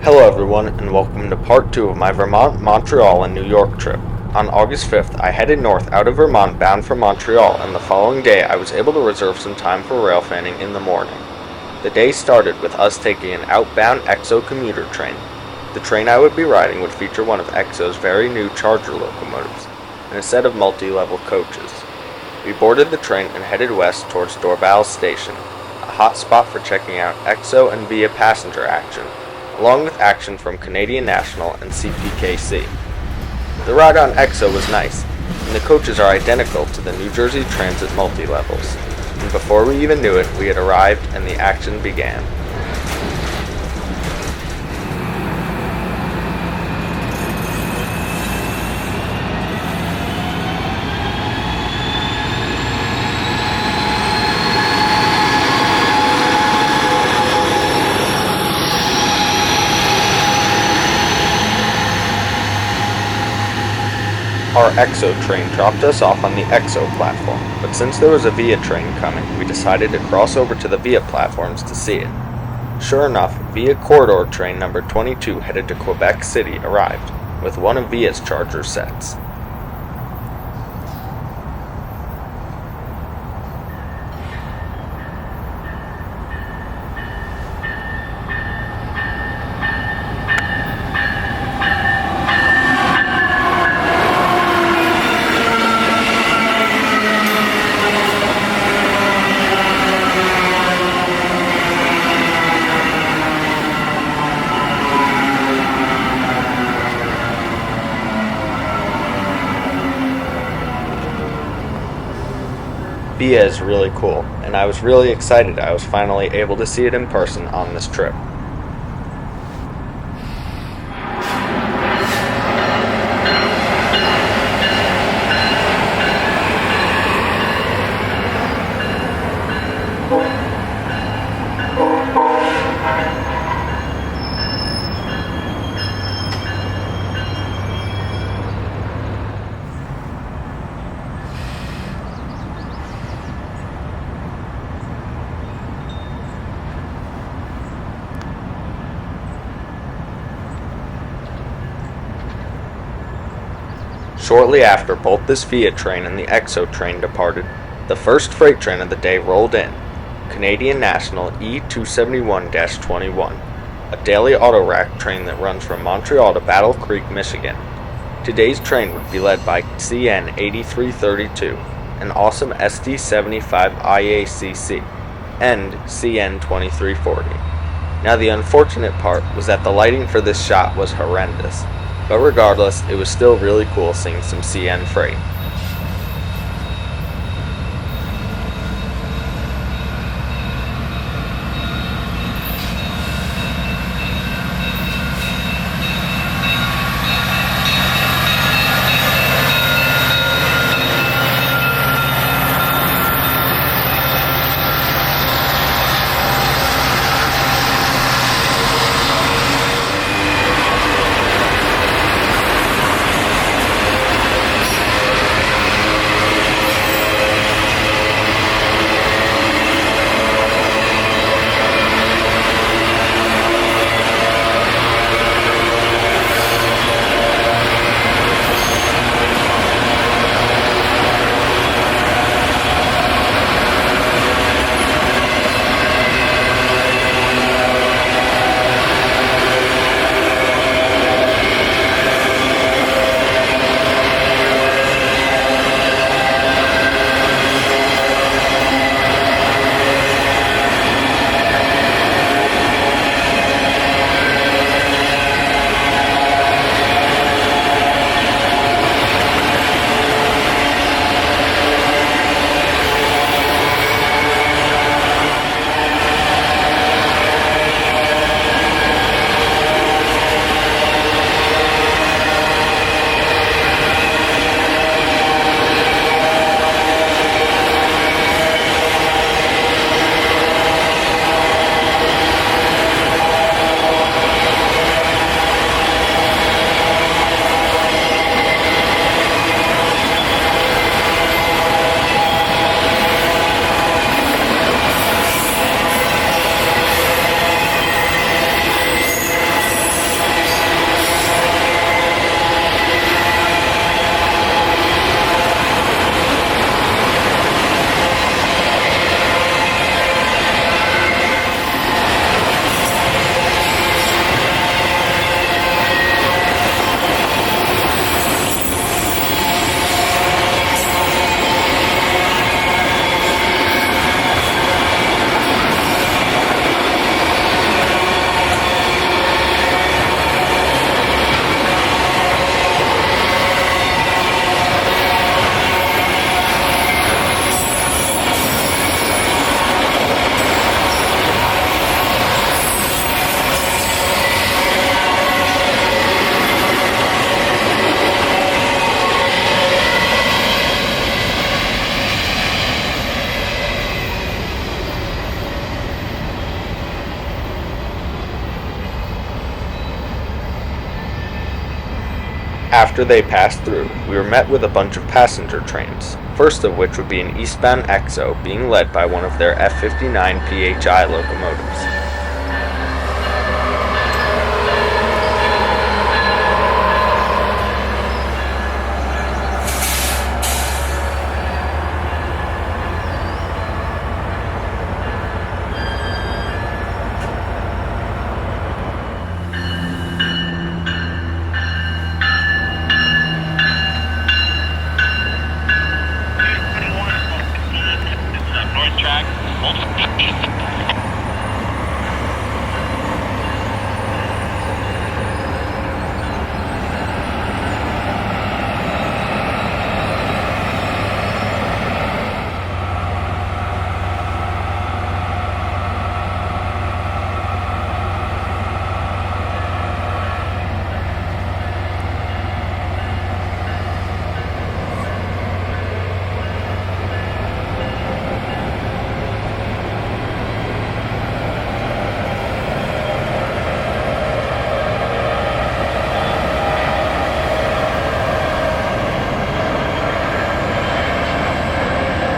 Hello everyone, and welcome to part 2 of my Vermont, Montreal, and New York trip. On August 5th, I headed north out of Vermont bound for Montreal, and the following day I was able to reserve some time for railfanning in the morning. The day started with us taking an outbound EXO commuter train. The train I would be riding would feature one of EXO's very new Charger locomotives, and a set of multi-level coaches. We boarded the train and headed west towards Dorval station, a hot spot for checking out EXO and VIA passenger action, along with action from Canadian National and CPKC. The ride on EXO was nice, and the coaches are identical to the New Jersey Transit multi-levels, and before we even knew it, we had arrived and the action began. Our EXO train dropped us off on the EXO platform, but since there was a VIA train coming, we decided to cross over to the VIA platforms to see it. Sure enough, VIA Corridor train number 22 headed to Quebec City arrived, with one of VIA's Charger sets. VIA is really cool, and I was really excited I was finally able to see it in person on this trip. Shortly after both this VIA train and the EXO train departed, the first freight train of the day rolled in, Canadian National E271-21, a daily auto rack train that runs from Montreal to Battle Creek, Michigan. Today's train would be led by CN 8332, an awesome SD75 IACC, and CN 2340. Now the unfortunate part was that the lighting for this shot was horrendous. But regardless, it was still really cool seeing some CN freight. After they passed through, we were met with a bunch of passenger trains, first of which would be an eastbound EXO being led by one of their F-59 PHI locomotives.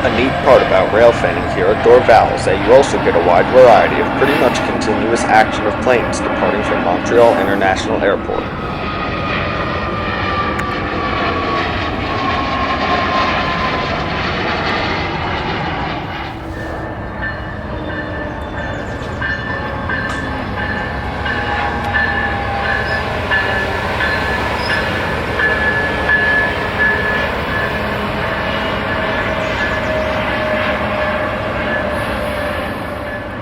A neat part about railfanning here at Dorval is that you also get a wide variety of pretty much continuous action of planes departing from Montreal International Airport.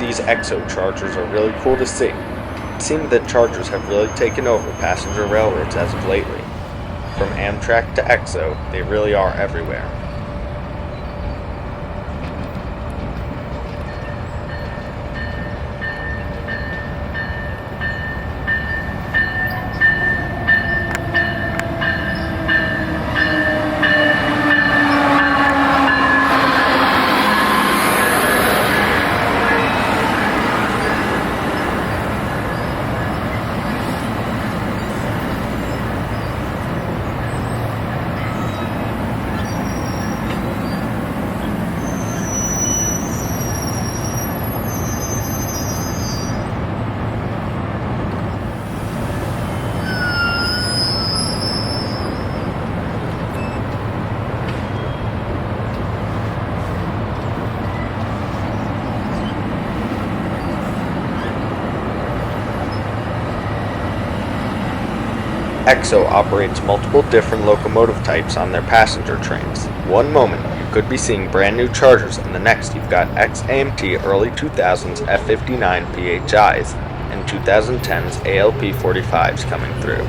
These EXO chargers are really cool to see. It seems that chargers have really taken over passenger railroads as of lately. From Amtrak to EXO, they really are everywhere. EXO operates multiple different locomotive types on their passenger trains. One moment, you could be seeing brand new chargers, and the next you've got ex-AMT early 2000s F-59 PHIs and 2010s ALP-45s coming through.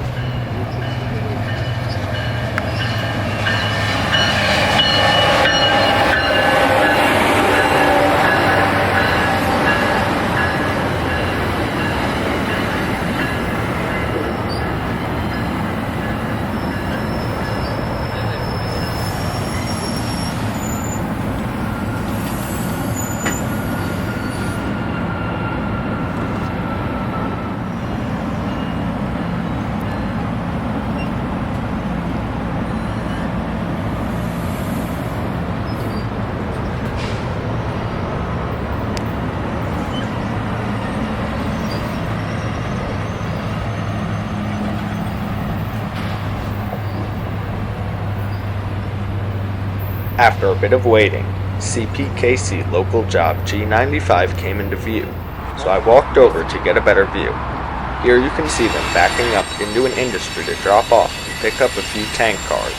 After a bit of waiting, CPKC local job G95 came into view, so I walked over to get a better view. Here you can see them backing up into an industry to drop off and pick up a few tank cars.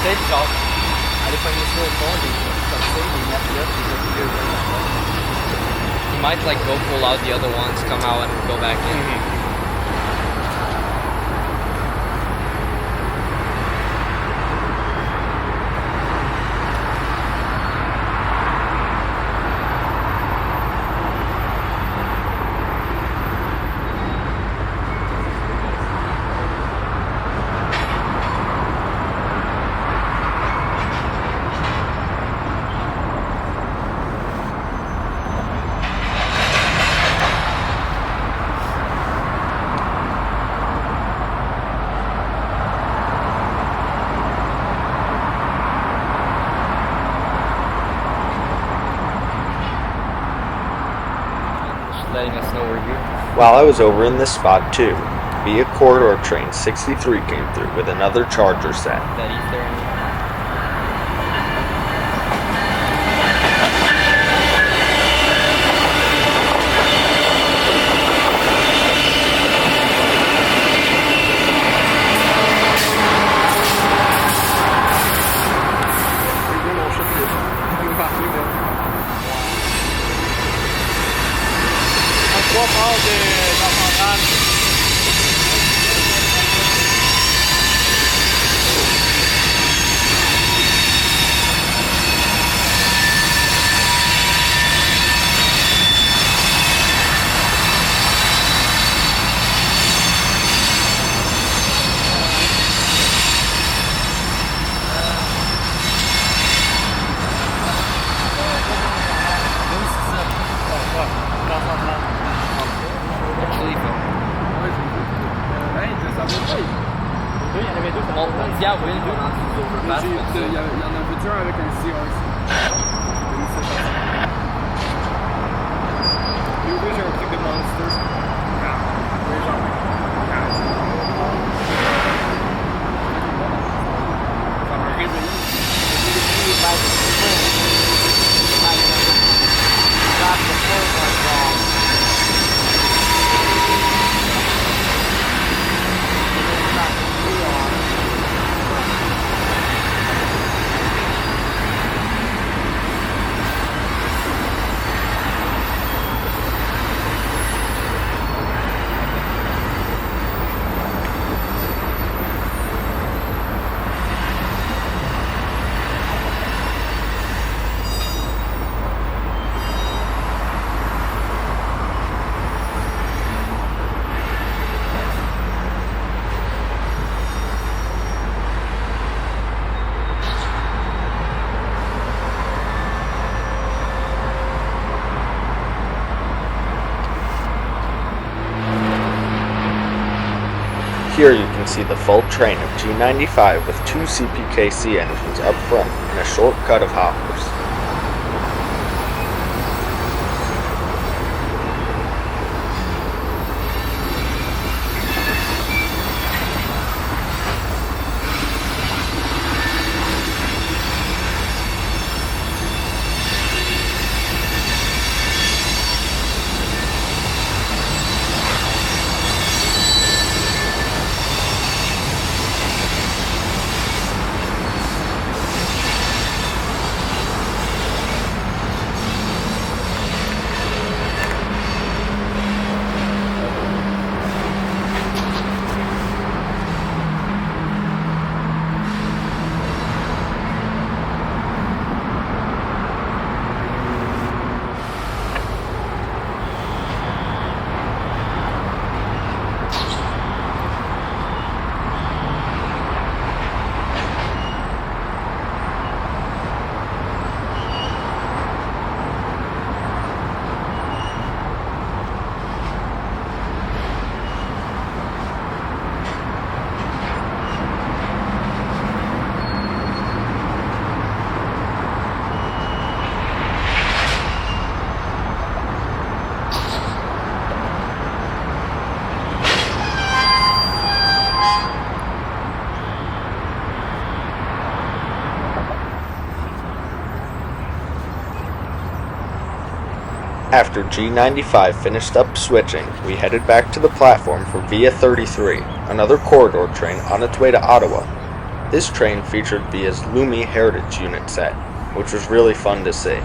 He might like go pull out the other ones, come out and go back in. letting us know we're here. While I was over in this spot too, via corridor train 63 came through with another charger set. That he's there. Here you can see the full train of G95 with two CPKC engines up front and a short cut of hoppers. After G95 finished up switching, we headed back to the platform for Via 33, another corridor train on its way to Ottawa. This train featured Via's Lumi Heritage Unit set, which was really fun to see.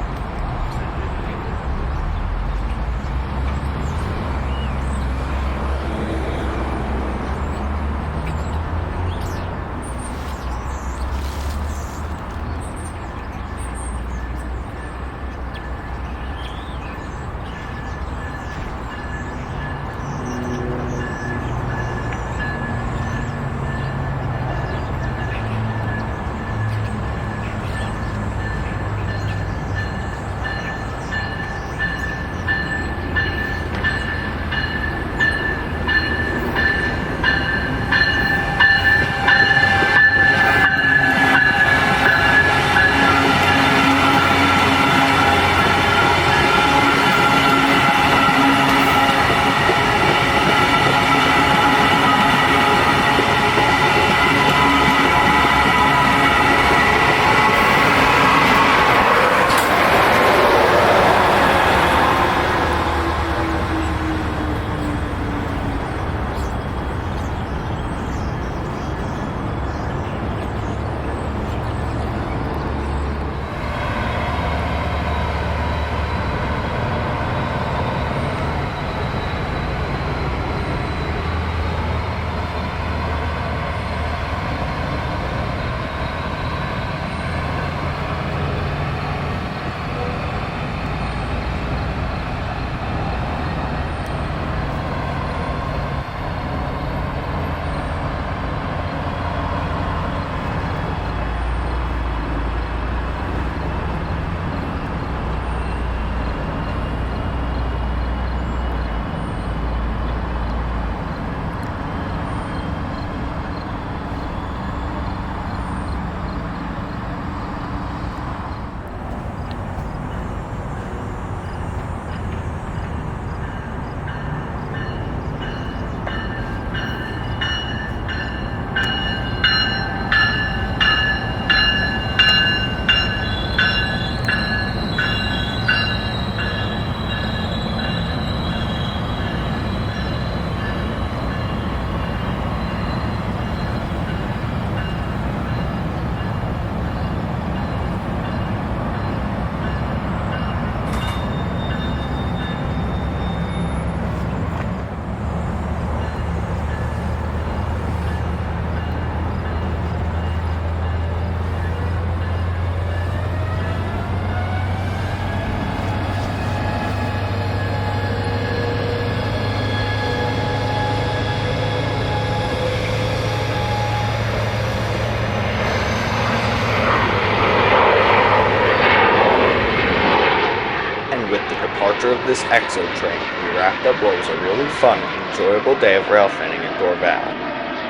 this EXO train, we wrapped up what was a really fun and enjoyable day of railfanning at Dorval.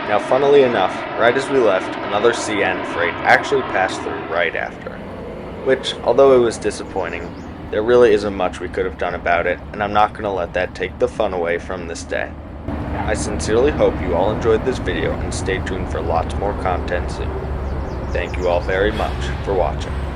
Now, funnily enough, right as we left, another CN freight actually passed through right after. Which, although it was disappointing, there really isn't much we could have done about it, and I'm not going to let that take the fun away from this day. I sincerely hope you all enjoyed this video and stay tuned for lots more content soon. Thank you all very much for watching.